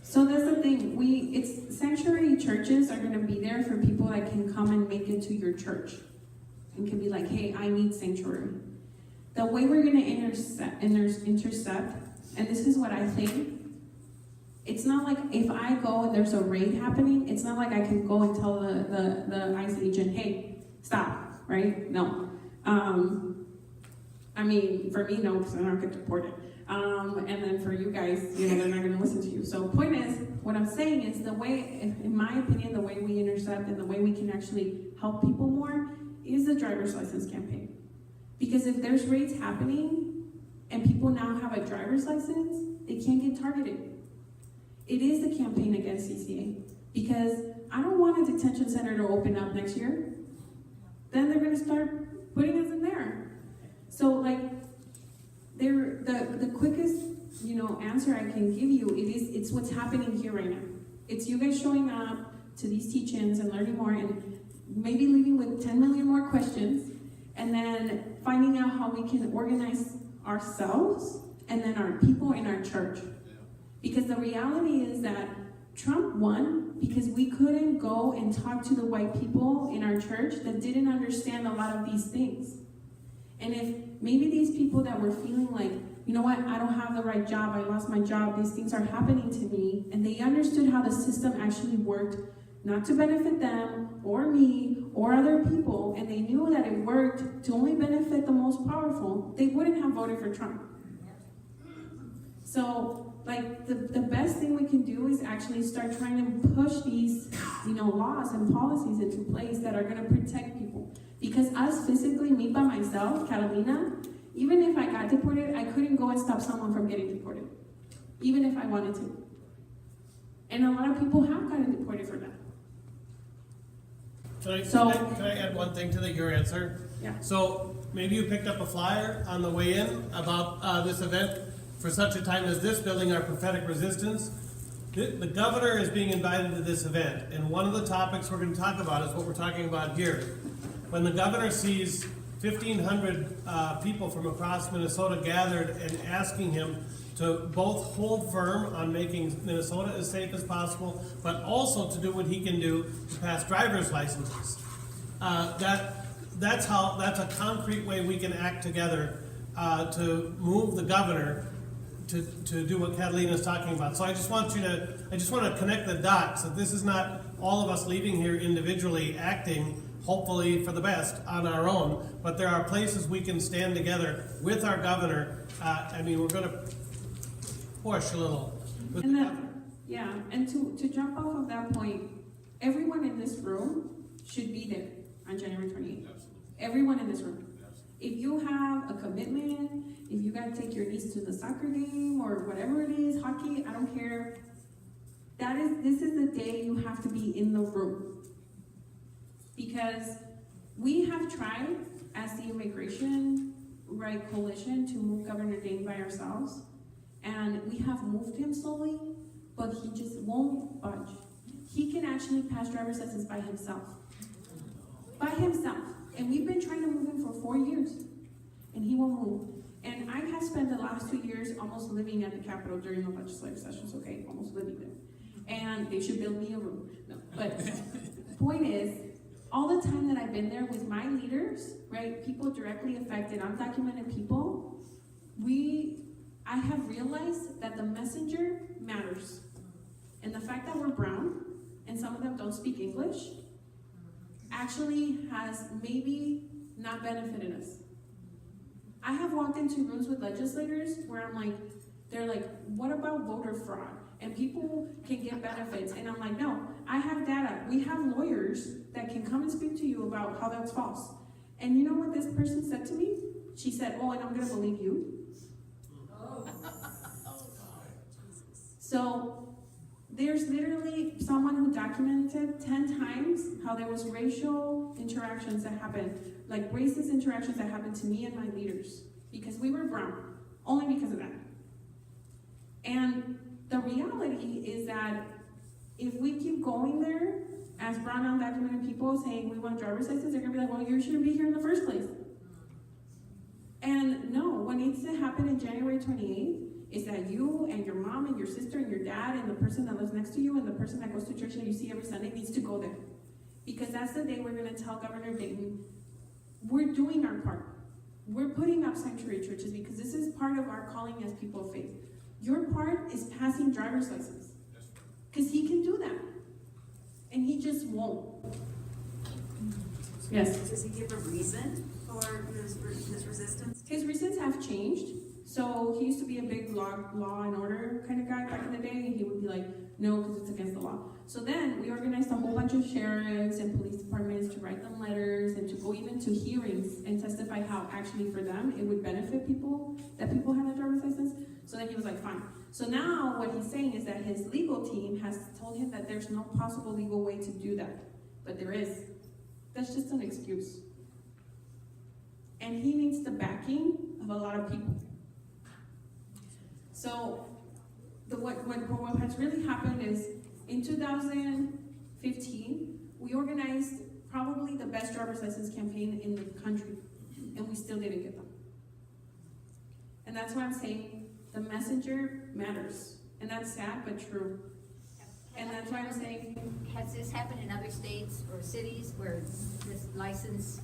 So that's the thing. It's sanctuary churches are going to be there for people that can come and make it to your church and can be like, hey, I need sanctuary. The way we're going to intercept, and this is what I think, it's not like if I go and there's a raid happening, it's not like I can go and tell the ICE agent, hey, stop, right? No. I mean, for me, no, because I don't get deported. And then for you guys, they're not going to listen to you. So point is, what I'm saying is the way, in my opinion, the way we intercept and the way we can actually help people more is the driver's license campaign. Because if there's raids happening and people now have a driver's license, they can't get targeted. It is the campaign against CCA. Because I don't want a detention center to open up next year. Then they're going to start putting us in there. So, like, the quickest, answer I can give you, it's what's happening here right now. It's you guys showing up to these teach-ins and learning more and maybe leaving with 10 million more questions and then finding out how we can organize ourselves and then our people in our church. Because the reality is that Trump won because we couldn't go and talk to the white people in our church that didn't understand a lot of these things. And if maybe these people that were feeling like, you know what, I don't have the right job, I lost my job, these things are happening to me, and they understood how the system actually worked, not to benefit them, or me, or other people, and they knew that it worked to only benefit the most powerful, they wouldn't have voted for Trump. So, like, the best thing we can do is actually start trying to push these, laws and policies into place that are going to protect people. Because us physically, me by myself, Catalina, even if I got deported, I couldn't go and stop someone from getting deported, even if I wanted to. And a lot of people have gotten deported for that. Can I add one thing to your answer? Yeah. So maybe you picked up a flyer on the way in about this event for such a time as this, building our prophetic resistance. The governor is being invited to this event, and one of the topics we're going to talk about is what we're talking about here. When the governor sees 1,500 people from across Minnesota gathered and asking him to both hold firm on making Minnesota as safe as possible, but also to do what he can do to pass driver's licenses. That's a concrete way we can act together to move the governor to do what Catalina is talking about. So I just want to connect the dots, that this is not all of us leaving here individually acting hopefully for the best on our own, but there are places we can stand together with our governor. We're going to push a little with the governor. Yeah, and to jump off of that point, everyone in this room should be there on January 28th. Absolutely. Everyone in this room. Absolutely. If you have a commitment, if you got to take your niece to the soccer game or whatever it is, hockey, I don't care. This is the day you have to be in the room. Because we have tried, as the Immigration Right Coalition, to move Governor Dane by ourselves. And we have moved him slowly, but he just won't budge. He can actually pass driver's license by himself. By himself. And we've been trying to move him for 4 years. And he won't move. And I have spent the last 2 years almost living at the Capitol during the legislative sessions, okay? Almost living there. And they should build me a room. No, but the point is, all the time that I've been there with my leaders, right, people directly affected, undocumented people, I have realized that the messenger matters. And the fact that we're brown, and some of them don't speak English, actually has maybe not benefited us. I have walked into rooms with legislators where I'm like, they're like, what about voter fraud? And people can get benefits. And I'm like, no, I have data. We have lawyers that can come and speak to you about how that's false. And you know what this person said to me? She said, oh, and I'm going to believe you. So there's literally someone who documented 10 times how there was racial interactions that happened, like racist interactions that happened to me and my leaders, because we were brown, only because of that. And the reality is that if we keep going there as brown undocumented people saying we want driver's license, they're gonna be like, well, you shouldn't be here in the first place. And no, what needs to happen in January 28th is that you and your mom and your sister and your dad and the person that lives next to you and the person that goes to church that you see every Sunday needs to go there. Because that's the day we're going to tell Governor Dayton, we're doing our part. We're putting up sanctuary churches because this is part of our calling as people of faith. Your part is passing driver's license. Because he can do that. And he just won't. Yes? Does he give a reason for his resistance? His reasons have changed. So he used to be a big law and order kind of guy back in the day, and he would be like, no, because it's against the law. So then we organized a whole bunch of sheriffs and police departments to write them letters and to go even to hearings and testify how actually for them it would benefit people, that people have a driver's license. So then he was like, fine. So now what he's saying is that his legal team has told him that there's no possible legal way to do that. But there is. That's just an excuse. And he needs the backing of a lot of people. So what has really happened is in 2015, we organized probably the best driver's license campaign in the country, and we still didn't get them. And that's why I'm saying the messenger matters. And that's sad, but true. And that's why I'm saying... Has this happened in other states or cities where this license,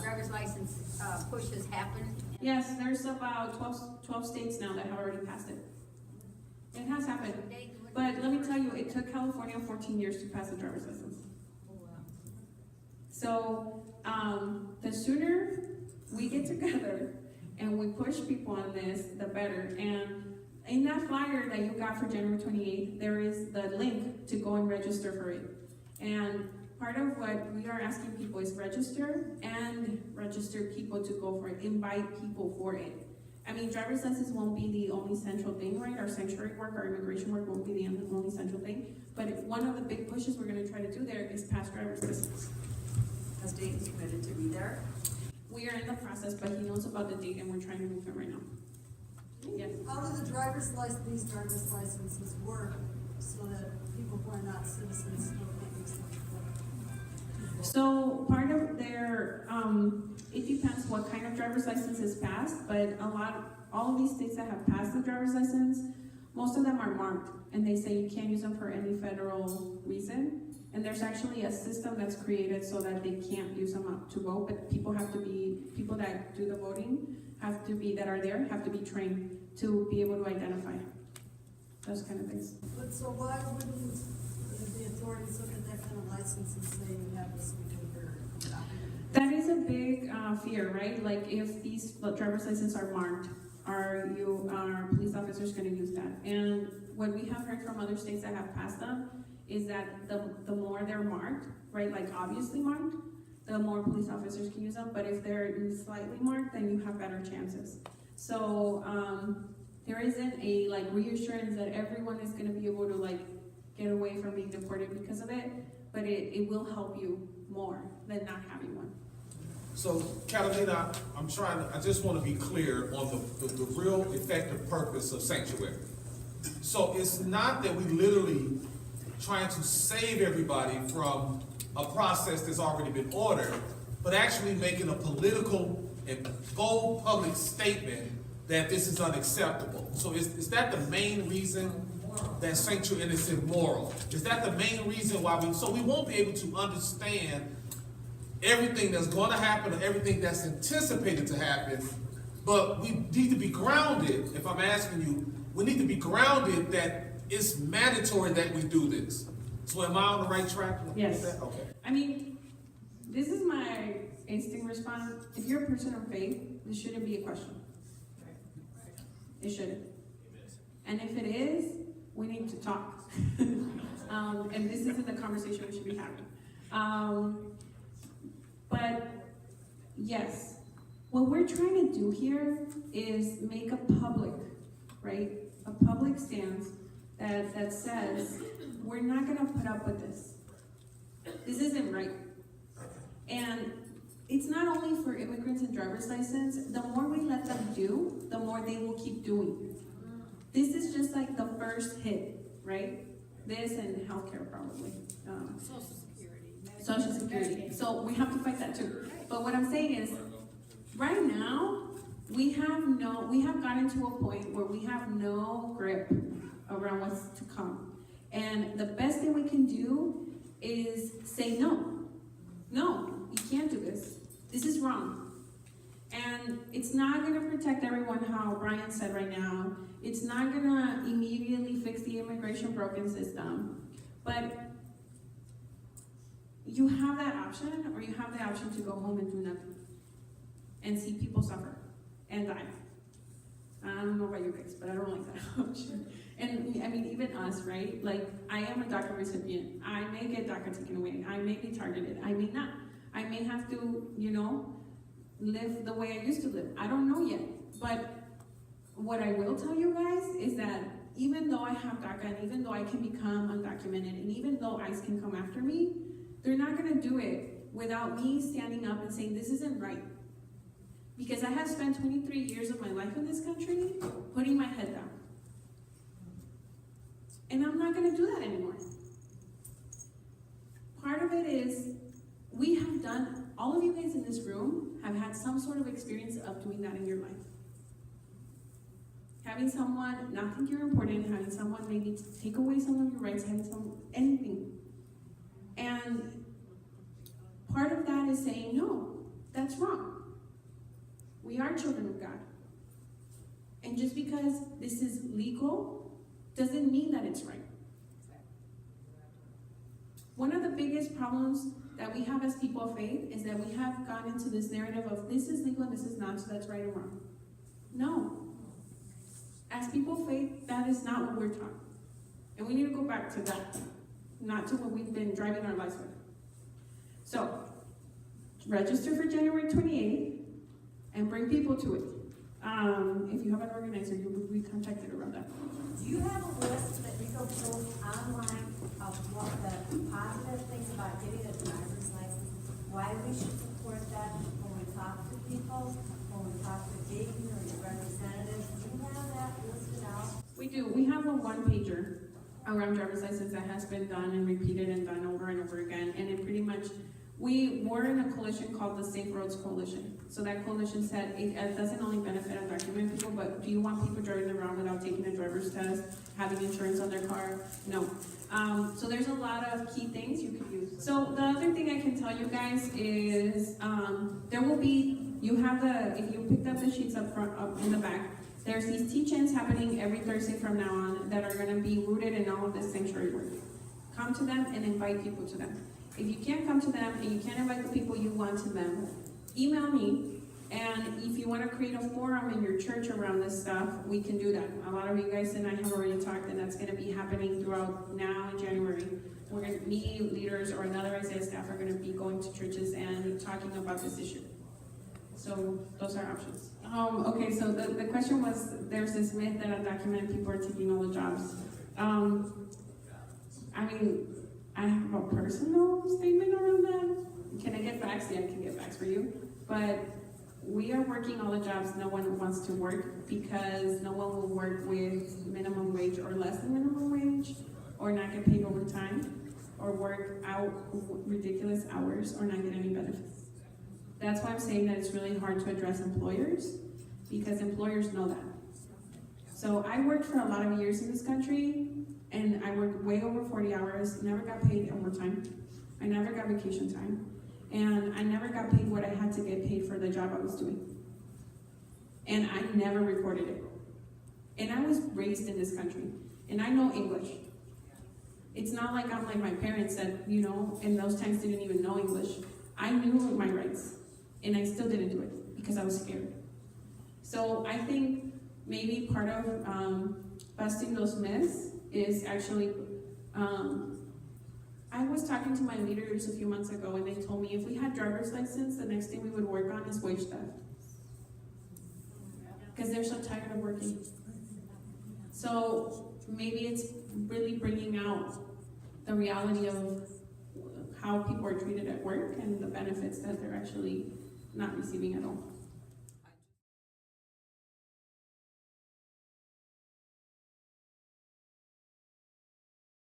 driver's license push has happened? Yes, there's about 12 states now that have already passed it. It has happened. But let me tell you, it took California 14 years to pass a driver's license. So the sooner we get together and we push people on this, the better. And in that flyer that you got for January 28th, there is the link to go and register for it. And part of what we are asking people is register people to go for it, invite people for it. I mean, driver's license won't be the only central thing, right? Our sanctuary work, our immigration work won't be the only central thing. But one of the big pushes we're going to try to do there is pass driver's license. Has Dayton committed to be there? We are in the process, but he knows about the date and we're trying to move him right now. Yes. How do these driver's licenses work so that people who are not citizens still can't use them? So part of their, it depends what kind of driver's license is passed, but all of these states that have passed the driver's license, most of them are marked, and they say you can't use them for any federal reason. And there's actually a system that's created so that they can't use them up to vote, but people that do the voting that are there have to be trained to be able to identify those kind of things. But so why wouldn't the authorities look at that kind of license and say you have this because you're undocumented? That is a big fear, right? Like if these driver's licenses are marked, are police officers going to use that? And what we have heard from other states that have passed them is that the more they're marked, right, like obviously marked, the more police officers can use them. But if they're slightly marked, then you have better chances. So there isn't a reassurance that everyone is going to be able to get away from being deported because of it, but it will help you more than not having one. So, Catalina, I just want to be clear on the real effective purpose of sanctuary. So it's not that we literally trying to save everybody from a process that's already been ordered, but actually making a political and bold public statement that this is unacceptable. So is that the main reason that sanctuary, and it's immoral? Is that the main reason why we won't be able to understand everything that's going to happen or everything that's anticipated to happen, but we need to be grounded. If I'm asking you, we need to be grounded that it's mandatory that we do this. So am I on the right track? Yes. Okay. I mean, this is my instinct response. If you're a person of faith, this shouldn't be a question. It shouldn't. And if it is, we need to talk. And this isn't the conversation we should be having. But yes, what we're trying to do here is make a public, right? A public stance that says we're not going to put up with this. This isn't right. And it's not only for immigrants and driver's license. The more we let them do, the more they will keep doing. This is just like the first hit, right? This and healthcare probably. Social Security. So we have to fight that too. But what I'm saying is, right now, we have gotten to a point where we have no grip around what's to come. And the best thing we can do is say no. No, you can't do this. This is wrong. And it's not gonna protect everyone, how Brian said right now. It's not gonna immediately fix the immigration broken system. But you have that option, or you have the option to go home and do nothing. And see people suffer and die. I don't know about you guys, but I don't like that option. And I mean, even us, right? Like, I am a DACA recipient. I may get DACA taken away. I may be targeted. I may not. I may have to, live the way I used to live. I don't know yet. But what I will tell you guys is that even though I have DACA, and even though I can become undocumented, and even though ICE can come after me, they're not gonna do it without me standing up and saying, this isn't right. Because I have spent 23 years of my life in this country putting my head down. And I'm not gonna do that anymore. Part of it is, we have done, all of you guys in this room have had some sort of experience of doing that in your life. Having someone not think you're important, having someone maybe take away some of your rights, anything. And part of that is saying, no, that's wrong. We are children of God. And just because this is legal doesn't mean that it's right. One of the biggest problems that we have as people of faith is that we have gone into this narrative of this is legal and this is not, so that's right and wrong. No. As people of faith, that is not what we're taught. And we need to go back to that, not to what we've been driving our lives with. So, register for January 28th and bring people to it. If you have an organizer, you will be contacted around that. Do you have a list that you can post online of what the positive things about getting a driver's license, why we should support that when we talk to people, when we talk to Dayton or your representatives? Do you have that listed out? We do. We have a one-pager around driver's license that has been done and repeated and done over and over again. And it pretty much, we were in a coalition called the Safe Roads Coalition. So that coalition said it doesn't only benefit undocumented people, but do you want people driving around without taking a driver's test, having insurance on their car? No. So there's a lot of key things you could use. So the other thing I can tell you guys is there will be, if you picked up the sheets up front, up in the back, there's these teach-ins happening every Thursday from now on that are going to be rooted in all of this sanctuary work. Come to them and invite people to them. If you can't come to them and you can't invite the people you want to them, email me. And if you want to create a forum in your church around this stuff, we can do that. A lot of you guys and I have already talked, and that's going to be happening throughout now in January. We're going to, me, leaders, or another Isaiah staff are going to be going to churches and talking about this issue. So those are options. Okay, so the question was, there's this myth that undocumented people are taking all the jobs. I mean, I have a personal statement around that. Can I get facts? Yeah, I can get facts for you. But we are working all the jobs no one wants to work, because no one will work with minimum wage or less than minimum wage, or not get paid overtime, or work out ridiculous hours, or not get any benefits. That's why I'm saying that it's really hard to address employers, because employers know that. So I worked for a lot of years in this country, and I worked way over 40 hours, never got paid overtime. I never got vacation time. And I never got paid what I had to get paid for the job I was doing. And I never reported it. And I was raised in this country, and I know English. It's not like I'm like my parents that, in those times didn't even know English. I knew my rights, and I still didn't do it because I was scared. So I think maybe part of busting those myths is actually, I was talking to my leaders a few months ago, and they told me if we had driver's license, the next thing we would work on is wage theft. Because they're so tired of working. So maybe it's really bringing out the reality of how people are treated at work and the benefits that they're actually not receiving at all.